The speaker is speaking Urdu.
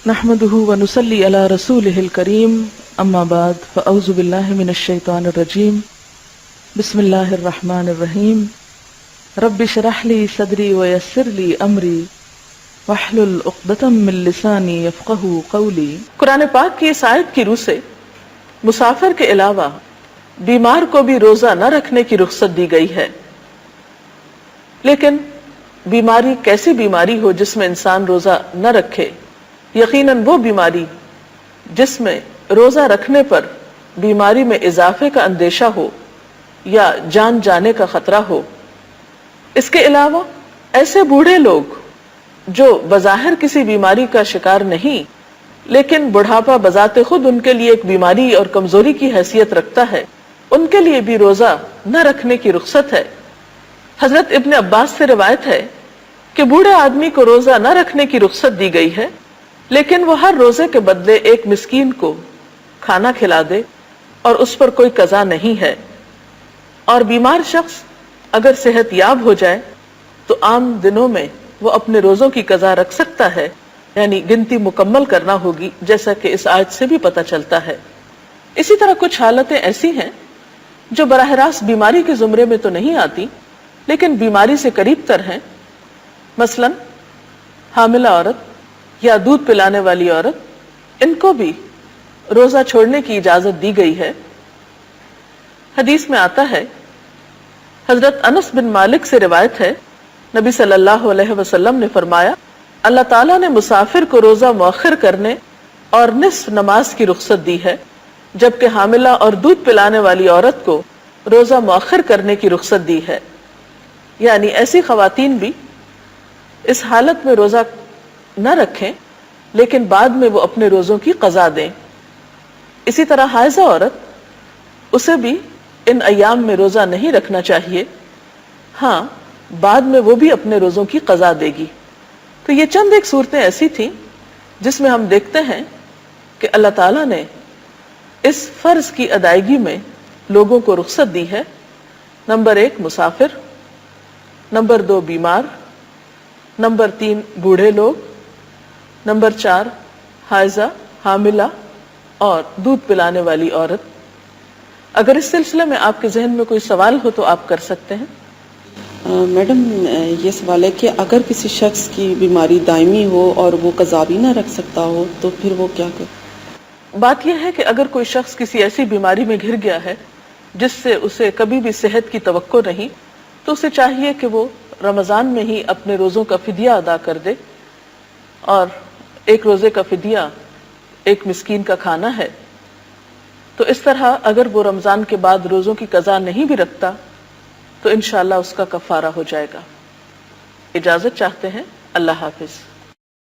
نحمده ونصلي على رسوله الكريم اما بعد فاعوذ بالله من الشيطان الرجيم بسم الله الرحمن الرحيم رب اشرح لي صدري ويسر لي امري واحلل عقدة من لساني يفقهوا قولي۔ قرآن پاک کی اس آیت کی روح سے مسافر کے علاوہ بیمار کو بھی روزہ نہ رکھنے کی رخصت دی گئی ہے، لیکن بیماری کیسی بیماری ہو جس میں انسان روزہ نہ رکھے؟ یقیناً وہ بیماری جس میں روزہ رکھنے پر بیماری میں اضافے کا اندیشہ ہو یا جان جانے کا خطرہ ہو۔ اس کے علاوہ ایسے بوڑھے لوگ جو بظاہر کسی بیماری کا شکار نہیں لیکن بڑھاپا بذات خود ان کے لیے ایک بیماری اور کمزوری کی حیثیت رکھتا ہے، ان کے لیے بھی روزہ نہ رکھنے کی رخصت ہے۔ حضرت ابن عباس سے روایت ہے کہ بوڑھے آدمی کو روزہ نہ رکھنے کی رخصت دی گئی ہے، لیکن وہ ہر روزے کے بدلے ایک مسکین کو کھانا کھلا دے اور اس پر کوئی قضا نہیں ہے۔ اور بیمار شخص اگر صحت یاب ہو جائے تو عام دنوں میں وہ اپنے روزوں کی قضا رکھ سکتا ہے، یعنی گنتی مکمل کرنا ہوگی، جیسا کہ اس آیت سے بھی پتہ چلتا ہے۔ اسی طرح کچھ حالتیں ایسی ہیں جو براہ راست بیماری کے زمرے میں تو نہیں آتی لیکن بیماری سے قریب تر ہیں، مثلا حاملہ عورت یا دودھ پلانے والی عورت، ان کو بھی روزہ چھوڑنے کی اجازت دی گئی ہے۔ حدیث میں آتا ہے، حضرت انس بن مالک سے روایت ہے، نبی صلی اللہ علیہ وسلم نے فرمایا، اللہ تعالیٰ نے مسافر کو روزہ مؤخر کرنے اور نصف نماز کی رخصت دی ہے، جبکہ حاملہ اور دودھ پلانے والی عورت کو روزہ مؤخر کرنے کی رخصت دی ہے، یعنی ایسی خواتین بھی اس حالت میں روزہ نہ رکھیں لیکن بعد میں وہ اپنے روزوں کی قضا دیں۔ اسی طرح حائضہ عورت، اسے بھی ان ایام میں روزہ نہیں رکھنا چاہیے، ہاں بعد میں وہ بھی اپنے روزوں کی قضا دے گی۔ تو یہ چند ایک صورتیں ایسی تھیں جس میں ہم دیکھتے ہیں کہ اللہ تعالیٰ نے اس فرض کی ادائیگی میں لوگوں کو رخصت دی ہے۔ نمبر 1 مسافر، نمبر 2 بیمار، نمبر 3 بوڑھے لوگ، نمبر 4 حائضہ، حاملہ اور دودھ پلانے والی عورت۔ اگر اس سلسلے میں آپ کے ذہن میں کوئی سوال ہو تو آپ کر سکتے ہیں۔ میڈم یہ سوال ہے کہ اگر کسی شخص کی بیماری دائمی ہو اور وہ قضا بھی نہ رکھ سکتا ہو تو پھر وہ کیا کرے؟ بات یہ ہے کہ اگر کوئی شخص کسی ایسی بیماری میں گھر گیا ہے جس سے اسے کبھی بھی صحت کی توقع نہیں، تو اسے چاہیے کہ وہ رمضان میں ہی اپنے روزوں کا فدیہ ادا کر دے، اور ایک روزے کا فدیہ ایک مسکین کا کھانا ہے۔ تو اس طرح اگر وہ رمضان کے بعد روزوں کی قضا نہیں بھی رکھتا تو انشاءاللہ اس کا کفارہ ہو جائے گا۔ اجازت چاہتے ہیں، اللہ حافظ۔